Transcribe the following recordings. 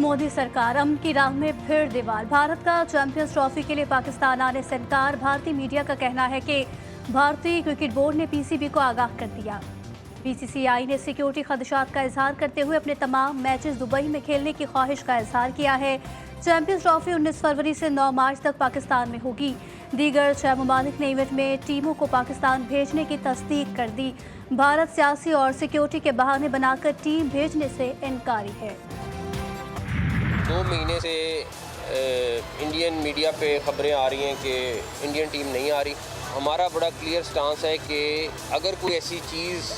मोदी सरकार अमन की राह में फिर दीवार। भारत का चैंपियंस ट्रॉफी के लिए पाकिस्तान आने से इनकार। भारतीय मीडिया का कहना है कि भारतीय क्रिकेट बोर्ड ने पीसीबी को आगाह कर दिया। बीसीसीआई ने सिक्योरिटी खदशात का इजहार करते हुए अपने तमाम मैचेस दुबई में खेलने की ख्वाहिश का इजहार किया है। चैंपियंस ट्रॉफी 19 फरवरी से 9 मार्च तक पाकिस्तान में होगी। दीगर 6 ममालिक ने इवेंट में टीमों को पाकिस्तान भेजने की तस्दीक कर दी। भारत सियासी और सिक्योरिटी के बहाने बनाकर टीम भेजने से इनकारी है। 2 महीने से इंडियन मीडिया पे खबरें आ रही हैं कि इंडियन टीम नहीं आ रही। हमारा बड़ा क्लियर स्टांस है कि अगर कोई ऐसी चीज़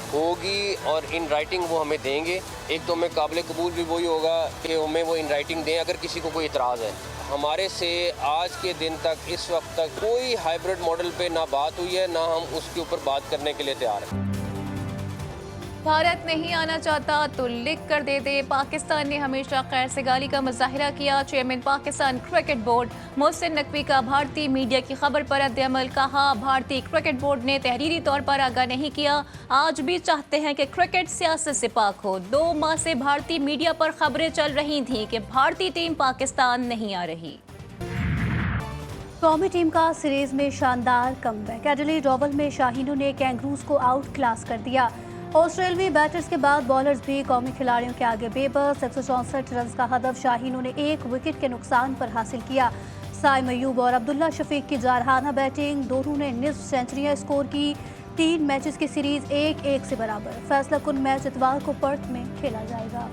होगी और इन राइटिंग वो हमें देंगे, एक तो हमें काबिल कबूल भी वही होगा कि हमें वो इन राइटिंग दें अगर किसी को कोई इतराज़ है। हमारे से आज के दिन तक इस वक्त तक कोई हाइब्रिड मॉडल पे ना बात हुई है, ना हम उसके ऊपर बात करने के लिए तैयार हैं। भारत नहीं आना चाहता तो लिख कर दे दे। पाकिस्तान ने हमेशा खैर सगाली का मुजाहिरा किया। Chairman Pakistan cricket board Mohsin Naqvi का भारतीय मीडिया की खबर पर रद्द-ए-अमल। कहा, भारतीय क्रिकेट बोर्ड ने तहरीरी तौर पर आगाह नहीं किया। आज भी चाहते हैं कि क्रिकेट सियासत से पाक हो। 2 माह से भारतीय मीडिया पर खबरें चल रही थीं कि भारतीय टीम पाकिस्तान नहीं आ रही। कौमी टीम का सीरीज में शानदार कमबैक। एडिलेड ओवल में शाहीनों ने कैंगरूज को आउट क्लास कर दिया। ऑस्ट्रेलियाई बैटर्स के बाद बॉलर्स भी कौमी खिलाड़ियों के आगे बेबस। 164 रन का हदफ शाहीनों ने 1 विकेट के नुकसान पर हासिल किया। साइम अयूब और अब्दुल्ला शफीक की जारहाना बैटिंग, दोनों ने निस्फ सेंचुरियां स्कोर की। 3 मैचेस की सीरीज 1-1 से बराबर। फैसला कुन मैच इतवार को पर्थ में खेला जाएगा।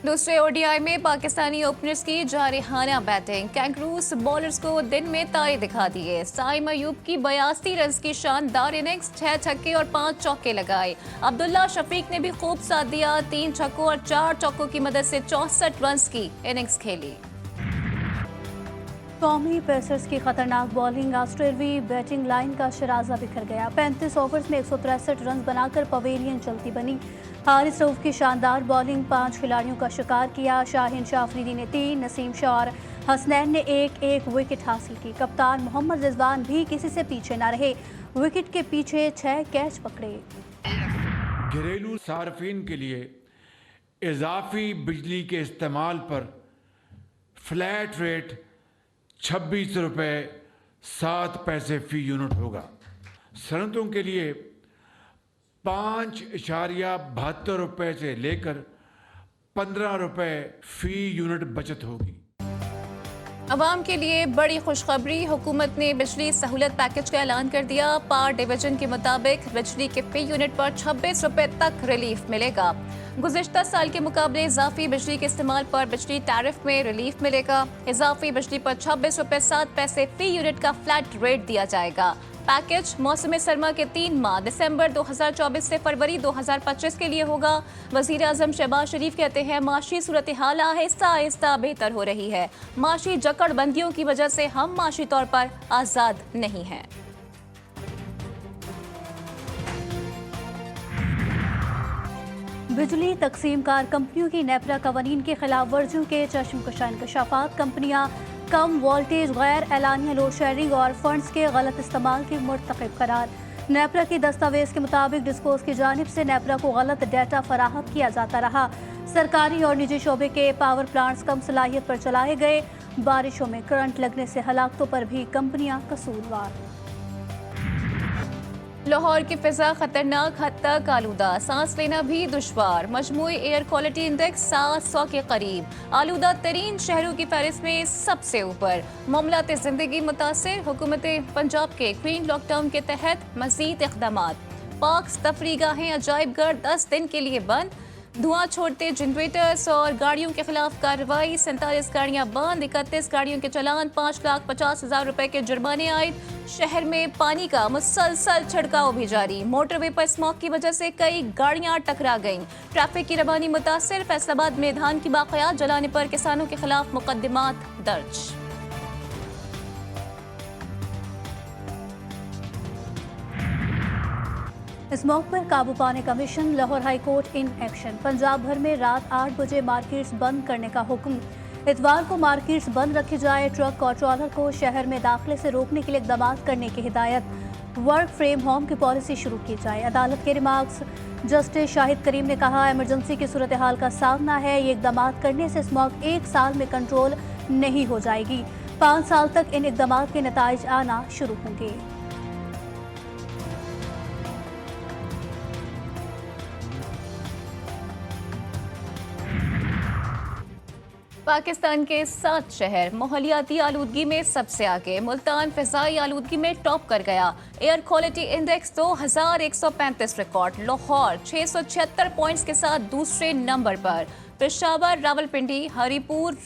दूसरे ओडीआई में पाकिस्तानी ओपनर्स की जारहाना बैटिंग। कैंगरूज बॉलर्स को दिन में तारे दिखा दिए। साइम अयूब की 82 रन की शानदार इनिंग्स, 6 छक्के और 5 चौके लगाए। अब्दुल्ला शफीक ने भी खूब साथ दिया। 3 छक्कों और 4 चौकों की मदद से 64 रन की इनिंग्स खेली। कौमी पेसर्स की खतरनाक बॉलिंग। ऑस्ट्रेलियाई बैटिंग लाइन का शराजा बिखर गया। 35 ओवर्स में 163 रन बनाकर पवेलियन चलती बनी। हारिस रऊफ की शानदार बॉलिंग 5 खिलाड़ियों का शिकार किया। शाहीन शाह अफरीदी ने 3, नसीम शाह और हसनैन ने 1-1 विकेट हासिल की। कप्तान मोहम्मद रिजवान भी किसी से पीछे न रहे। विकेट के पीछे 6 कैच पकड़े। घरेलू सार्फिन के लिए इजाफी बिजली के इस्तेमाल पर फ्लैट रेट 26 रुपये 7 पैसे फी यूनिट होगा। सनतों के लिए 5.72 रुपये से लेकर 15 रुपये फी यूनिट बचत होगी। अवाम के लिए बड़ी खुशखबरी। हुकूमत ने बिजली सहूलत पैकेज का ऐलान कर दिया। पावर डिवीजन के मुताबिक बिजली के फी यूनिट पर 26 रुपये तक रिलीफ मिलेगा। गुज़िश्ता साल के मुकाबले इजाफी बिजली के इस्तेमाल पर बिजली टैरिफ में रिलीफ मिलेगा। इजाफी बिजली पर 26 रुपये 7 पैसे फी यूनिट का फ्लैट रेट दिया जाएगा। पैकेज मौसम सरमा के 3 माह दिसंबर 2024 से फरवरी 2025 के लिए होगा। वज़ीर आज़म शहबाज शरीफ कहते हैं, माशी सूरत हाल आहिस्ता आहिस्ता बेहतर हो रही है। माशी जकड़बंदियों की वजह से हम माशी तौर पर आज़ाद नहीं हैं। बिजली तकसीमकार कंपनियों की नेपरा कवानीन के खिलाफ वर्जियों के चश्मकशा इंकशाफात। कंपनियां कम वोल्टेज, गैर एलानिया लोड शेयरिंग और फंड्स के गलत इस्तेमाल के मुर्तकिब करार। नेपरा की दस्तावेज के मुताबिक डिस्कोस की जानिब से नेपरा को गलत डाटा फराहम किया जाता रहा। सरकारी और निजी शोबे के पावर प्लांट्स कम सलाहियत पर चलाए गए। बारिशों में करंट लगने से हलाकतों पर भी कंपनियां कसूरवार। लाहौर की फिजा खतरनाक हद तक आलूदा, सांस लेना भी दुश्वार। मजमूई एयर क्वालिटी इंडेक्स 700 के करीब। आलूदा तरीन शहरों की फहरिस्त में सबसे ऊपर। मामलात जिंदगी मुतासिर। हुकूमत पंजाब के ग्रीन लॉकडाउन के तहत मजीद इक़दामात। पार्क्स, तफरीगाहें, अजायबघर 10 दिन के लिए बंद। धुआं छोड़ते जनरेटर्स और गाड़ियों के खिलाफ कार्रवाई। 47 गाड़ियां बंद, 31 गाड़ियों के चलान, 5,50,000 रुपए के जुर्माने आए। शहर में पानी का मुसलसल छिड़काव भी जारी। मोटरवे पर स्मॉग की वजह से कई गाड़ियां टकरा गईं। ट्रैफिक की रवानी मुतासिर। फैसलाबाद में धान की बाक़ियात जलाने पर किसानों के खिलाफ मुकदमात दर्ज। स्मॉग पर काबू पाने का mission. Lahore high court in action. Punjab भर में रात 8 बजे मार्केट्स बंद करने का हुक्म। इतवार को मार्केट्स बंद रखी जाए। ट्रक और ट्रॉलर को शहर में दाखिले से रोकने के लिए इक़दाम करने की हिदायत। वर्क फ्रेम होम की पॉलिसी शुरू की जाए। अदालत के रिमार्क्स। जस्टिस शाहिद करीम ने कहा, इमरजेंसी की सूरत हाल का सामना है, ये इकदाम करने से स्मॉग 1 साल में कंट्रोल नहीं हो जाएगी। 5 साल तक इन इकदाम के नताइज आना शुरू होंगे। पाकिस्तान के 7 शहर माहौलियाती आलूदगी में सबसे आगे। मुल्तान फ़िज़ाई आलूदगी में टॉप कर गया। Air quality index 2135 record. Lahore 676 points के साथ दूसरे नंबर पर। पेशावर, रावलपिंडी, हरीपुर,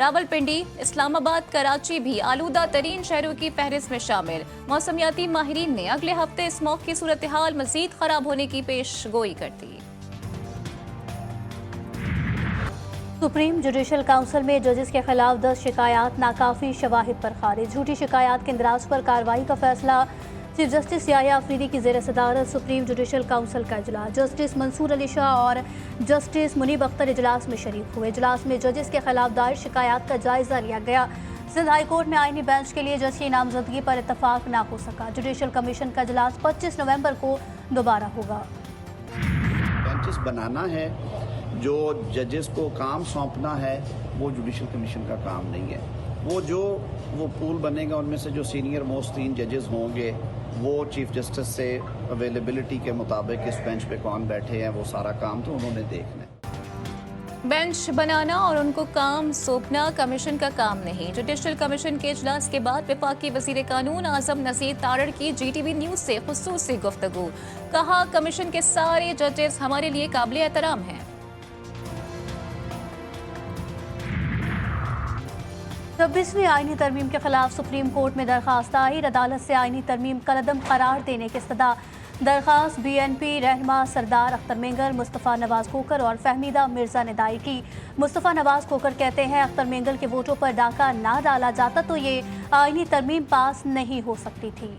रावलपिंडी, इस्लामाबाद, कराची भी आलूदा तरीन शहरों की फहरिस्त में शामिल। मौसमियाती माहिरीन ने अगले हफ्ते स्मॉग की सूरत हाल मजीद खराब होने की पेशगोई कर दी। सुप्रीम जुडिशल काउंसिल में जजेस के खिलाफ 10 शिकायत नाकाफी शवाहिद पर खारिज। झूठी शिकायत के इंदराज पर कार्रवाई का फैसला। चीफ जस्टिस याह्या अफरीदी की ज़ेर सदारत सुप्रीम जुडिशल काउंसिल का इजलास। जस्टिस मंसूर अली शाह और जस्टिस मुनीब अख्तर इजलास में शरीक हुए। इजलास में जजेस के खिलाफ दायर शिकायत का जायजा लिया गया। सिंध हाई कोर्ट में आईनी बेंच के लिए जज की नामजदगी पर इतफाक ना हो सका। जुडिशल कमीशन का इजलास 25 नवंबर को दोबारा होगा। बेंचेस बनाना है, जो जजेस को काम सौंपना है वो जुडिशल कमीशन का काम नहीं है। वो पूल बनेगा, उनमें से जो सीनियर मोस्ट 3 जजेस होंगे वो चीफ जस्टिस से अवेलेबिलिटी के मुताबिक इस बेंच पे कौन बैठे हैं वो सारा काम तो उन्होंने देखना है। बेंच बनाना और उनको काम सौंपना कमीशन का काम नहीं। जुडिशल कमीशन के इजलास के बाद वफाकी वजीर कानून आजम नसीर तारड़ की GTV न्यूज से खुसूसी गुफ्तगू। कहा, कमीशन के सारे जजेस हमारे लिए काबिल एहतराम हैं। 26वीं आईनी तरमीम के खिलाफ सुप्रीम कोर्ट में दरखास्त दायर। अदालत से आईनी तरमीम कलअदम करार देने की इस्तदा। दरखास्त BNP रहनुमा सरदार अख्तर मेंगल, मुस्तफ़ा नवाज खोकर और फहमीदा मिर्जा ने दायर की। मुस्तफ़ा नवाज खोकर कहते हैं, अख्तर मेंगल के वोटों पर डाका ना डाला जाता तो ये आईनी तरमीम पास नहीं हो सकती थी।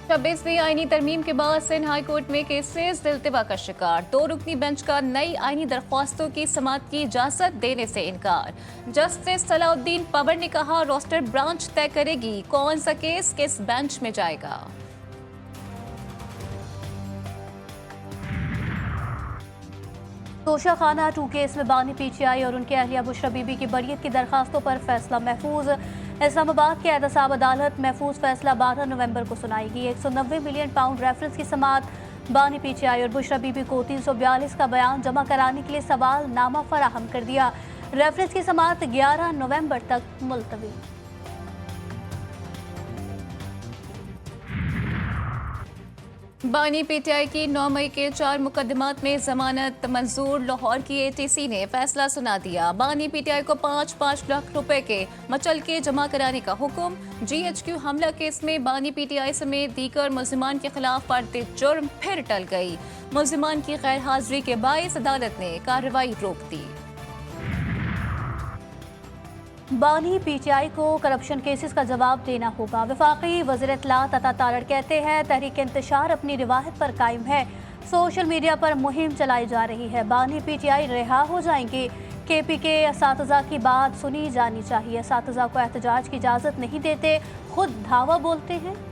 26वीं आईनी तरमीम के बाद सिंध हाई कोर्ट में केसेस इल्तिवा का शिकार। 2 रुकनी बेंच का नई आईनी दरख्वास्तों की समाअत की इजाजत देने से इनकार। जस्टिस सलाउद्दीन पबर ने कहा, रोस्टर ब्रांच तय करेगी कौन सा केस किस बेंच में जाएगा। तोशा खाना 2 केस में बानी PTI और उनके अहलिया बुशरा बीबी की बरियत की दरखास्तों पर फैसला महफूज। इस्लामाबाद की एहतसाब अदालत महफूज फैसला 12 नवंबर को सुनाएगी। 190 मिलियन पाउंड रेफरेंस की समाअत। बानी PTI और बुशरा बीबी को 342 का बयान जमा कराने के लिए सवाल नामा फराहम कर दिया। रेफरेंस की समाअत 11 नवंबर तक मुलतवी। बानी PTI की 9 मई के 4 मुकदमात में जमानत मंजूर। लाहौर की ATC ने फैसला सुना दिया। बानी PTI को 5-5 लाख रुपए के मचल के जमा कराने का हुक्म। GHQ हमला केस में बानी PTI समेत दीगर मुल्जिमान के खिलाफ फर्द जुर्म फिर टल गई। मुल्जिमान की गैर हाजिरी के बायस अदालत ने कार्रवाई रोक दी। बानी PTI को करप्शन केसेस का जवाब देना होगा। वफाकी वज़ीर इत्तलात अता तारड़ कहते हैं, तहरीक इंतशार अपनी रिवायत पर कायम है। सोशल मीडिया पर मुहिम चलाई जा रही है। बानी PTI रिहा हो जाएंगे। KP के असातिज़ा की बात सुनी जानी चाहिए। असातिज़ा को एहतजाज की इजाज़त नहीं देते, खुद धावा बोलते हैं।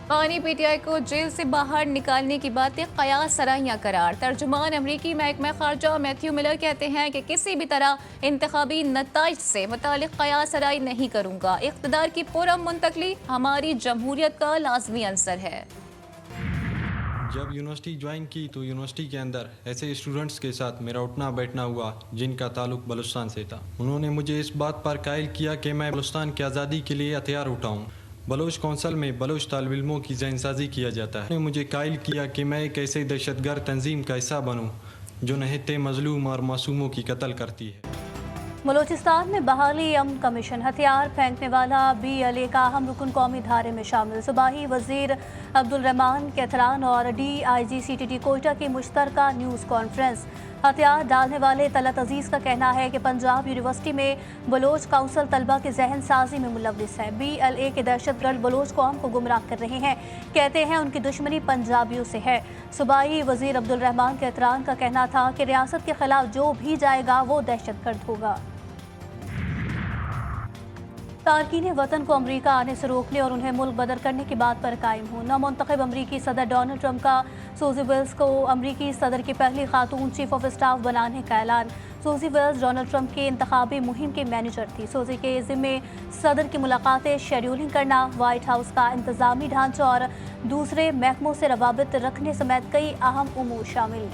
बानी PTI को जेल से बाहर निकालने की बातें कयास सराहियां करार। तर्जुमान अमरीकी महकमा खारजा मैथ्यू मिलर कहते हैं कि किसी भी तरह इंतखाबी नताइज से मुतालिक कयास सराही नहीं करूंगा। इख्तिदार की पुरअमन मुंतकली हमारी जमहूरियत का लाजमी अंसर है। जब यूनिवर्सिटी ज्वाइन की तो यूनिवर्सिटी के अंदर ऐसे स्टूडेंट्स के साथ मेरा उठना बैठना हुआ जिनका ताल्लुक बलूचिस्तान से था। उन्होंने मुझे इस बात पर कायल किया कि मैं बलूचिस्तान की आज़ादी के लिए हथियार उठाऊं। बलोच कौंसल में बलोच तालिब इल्मों की जहनसाजी किया जाता है। उन्होंने मुझे कायल किया कि मैं एक ऐसे दहशतगर्द तंजीम का हिस्सा बनूं जो नहते मजलूम और मासूमों की कत्ल करती है। बलूचिस्तान में बहाली अमन कमीशन। हथियार फेंकने वाला BLA का अहम रुकन कौमी धारे में शामिल। सूबाई वजीर अब्दुल रहमान कैथरान और DIG CTT कोयटा की मुश्तरका न्यूज़ कॉन्फ्रेंस। हथियार डालने वाले तलत अजीज़ का कहना है कि पंजाब यूनिवर्सिटी में बलोच काउंसिल तलबा के जहन साजी में मुलविस है। BLA के दहशतगर्द बलोच कौम को गुमराह कर रहे हैं। कहते हैं उनकी दुश्मनी पंजाबियों से है। सूबाई वजीर अब्दुल रहमान कैथरान का कहना था कि रियासत के खिलाफ जो भी जाएगा वो दहशतगर्द होगा। तारकीन वतन को अमरीका आने से रोकने और उन्हें मुल्क बदर करने की बात पर कायम हूँ। नौमुंतखब अमरीकी सदर डोनाल्ड ट्रंप का सूजी वेल्स को अमरीकी सदर की पहली खातून चीफ ऑफ स्टाफ बनाने का ऐलान। सूजी वेल्स डोनाल्ड ट्रंप की इंतखाबी मुहिम के मैनेजर थी। सूजी के ज़िम्मे सदर की मुलाकातें शेड्यूलिंग करना, वाइट हाउस का इंतजामी ढांचा और दूसरे महकमों से रवाबित रखने समेत कई अहम उमूर शामिल।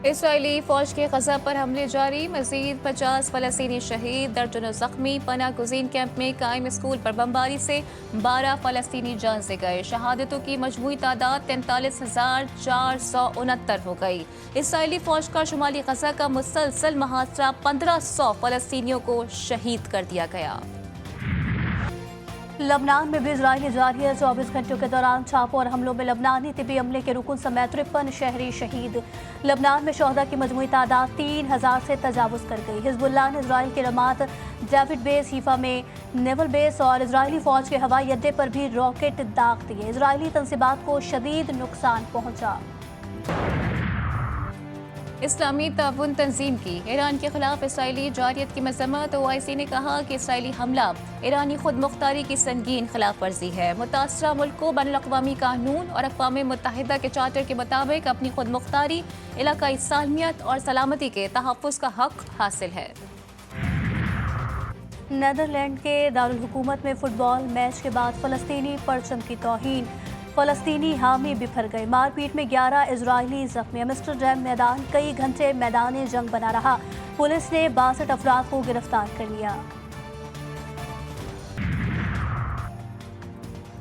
इसराइली फौज के गजा पर हमले जारी, मजीद 50 फलस्तीनी शहीद, दर्जनों जख्मी। पना गुज़ीन कैंप में कायम स्कूल पर बमबारी से 12 फलस्तीनी जान से गए। शहादतों की मजमूई तादाद 43,469 हो गई। इसराइली फौज का शुमाली गजा का मुसलसल मुहासरा 1500 फलस्तीनियों को शहीद कर दिया गया। लबनान में भी इजराइली जारी है। 24 घंटों के दौरान छापों और हमलों में लबनानी तिबी अमले के रुकन समेत 53 शहरी शहीद। लबनान में शोहदा की मजमूई तादाद 3000 से तजावुज़ कर गई। हिजबुल्लाह ने इजराइल के रमात डेविड बेस, हीफा में नेवल बेस और इजरायली फौज के हवाई अड्डे पर भी रॉकेट दाग दिए। इजरायली तंसीबात को शदीद नुकसान पहुंचा। इस्लामी ताउन तंजीम की ईरान के खिलाफ इसराइली जारियत की मजम्मत। OIC ने कहा कि इसराइली हमला ईरानी खुद मुख्तारी की संगीन खिलाफ वर्जी है। मुतासरा मुल्क को बैनुल-अक़वामी कानून और अक़वाम मुत्तहिदा के चार्टर के मुताबिक अपनी खुद मुख्तारी, इलाकाई सालमियत और सलामती के तहफ़्फ़ुज़ का हक हासिल है। नेदरलैंड के दारुल हुकूमत में फुटबॉल मैच के बाद फ़लस्तीनी परचम की तौहीन, फ़लस्तीनी हामी बिफर गए। मारपीट में 11 इजरायली जख्मी। एम्स्टरडैम मैदान कई घंटे मैदान जंग बना रहा। पुलिस ने 62 अफराद को गिरफ्तार कर लिया।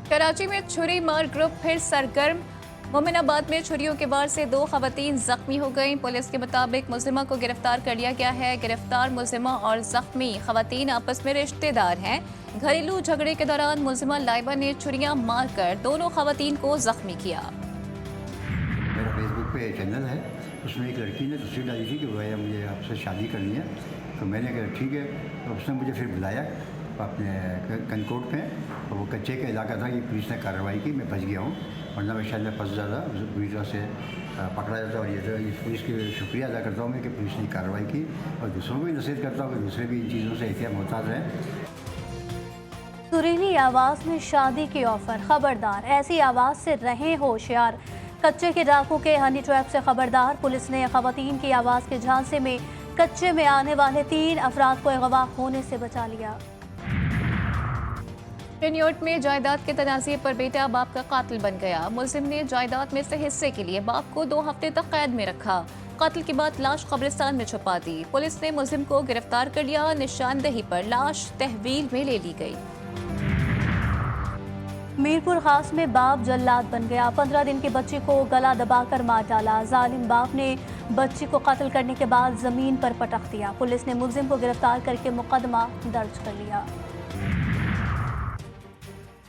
कराची में छुरी मार ग्रुप फिर सरगर्म। मोमिनाबाद में छुरियों के वार से 2 खवातीन जख्मी हो गईं। पुलिस के मुताबिक मुलजिमा को गिरफ्तार कर लिया गया है। गिरफ्तार मुलजिमा और जख्मी खवातीन आपस में रिश्तेदार हैं। घरेलू झगड़े के दौरान मुलजिमा लाइबा ने छुरियां मारकर दोनों खवातीन को जख्मी किया। मेरा फेसबुक पे चैनल है, उसमें एक लड़की ने तस्वीर डाली थी कि भैया मुझे आपसे शादी करनी है। तो मैंने कहा ठीक है। तो उसने मुझे फिर बुलाया अपने कनकोट में, तो वो कच्चे का इलाका था कि पुलिस ने कार्रवाई की। मैं फंस गया हूँ, वरना मैं शायद फंस जाता, पूरी तरह से पकड़ा जाता। और ये पुलिस के शुक्रिया अदा करता हूँ मैं कि पुलिस ने कार्रवाई की, और दूसरों को भी नसीहत करता हूँ कि दूसरे भी इन चीज़ों से एहतियात मोहतात रहें। सुरीली आवाज़ में शादी की ऑफर, खबरदार ऐसी आवाज़ से रहें होशियार। कच्चे के डाकू के हनी ट्रैप से खबरदार। पुलिस ने खवातीन की आवाज़ के झांसे में कच्चे में आने वाले 3 अफराद को अगवा होने से बचा लिया। न्यूयॉर्क में जायदाद के तनाज़े पर बेटा बाप का कातिल बन गया। मुलजिम ने जायदाद में से हिस्से के लिए बाप को 2 हफ्ते तक कैद में रखा। कातिल के बाद लाश कब्रिस्तान में छुपा दी। पुलिस ने मुलजिम को गिरफ्तार कर लिया। निशानदही पर लाश तहवील में ले ली गई। मीरपुर खास में बाप जल्लाद बन गया। 15 दिन की बच्ची को गला दबाकर मार डाला। जालिम बाप ने बच्ची को कत्ल करने के बाद जमीन पर पटक दिया। पुलिस ने मुलजिम को गिरफ्तार करके मुकदमा दर्ज कर लिया।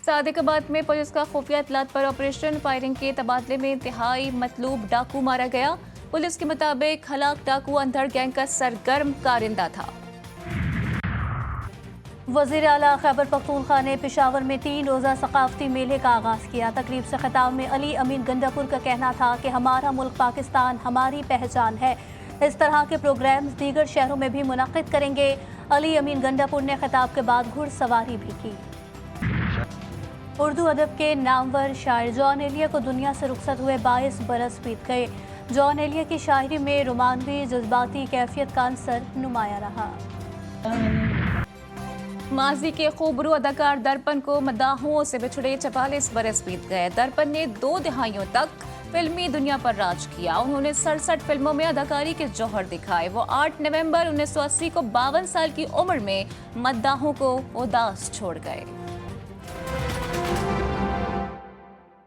सादिकाबाद में पुलिस का खुफिया इत्तलात पर ऑपरेशन, फायरिंग के तबादले में इंतहाई मतलूब डाकू मारा गया। पुलिस के मुताबिक हलाक डाकू अंधड़ गैंग का सरगर्म कारिंदा था। वज़ीर आला खैबर पख्तूनख्वा ने पेशावर में 3 रोज़ा सकाफती मेले का आगाज़ किया। तकरीब से खिताब में अली अमीन गंडापुर का कहना था कि हमारा मुल्क पाकिस्तान हमारी पहचान है। इस तरह के प्रोग्राम्स दीगर शहरों में भी मुनक़िद करेंगे। अली अमीन गंडापुर ने खिताब के बाद घुड़सवारी भी की। उर्दू अदब के नामवर शायर जॉन एलिया को दुनिया से रुखसत हुए 22 बरस बीत गए। जॉन एलिया की शायरी में रोमानवी जज्बाती कैफियत का अंसर नुमाया रहा। माजी के खूबरू अदाकार दर्पण को मदाहों से बिछड़े 44 बरस बीत गए। दर्पण ने 2 दहाइयों तक फिल्मी दुनिया पर राज किया। उन्होंने 67 फिल्मों में अदाकारी के जौहर दिखाए। वो 8 नवंबर 1980 को 52 साल की उम्र में मद्दाहों को उदास छोड़ गए।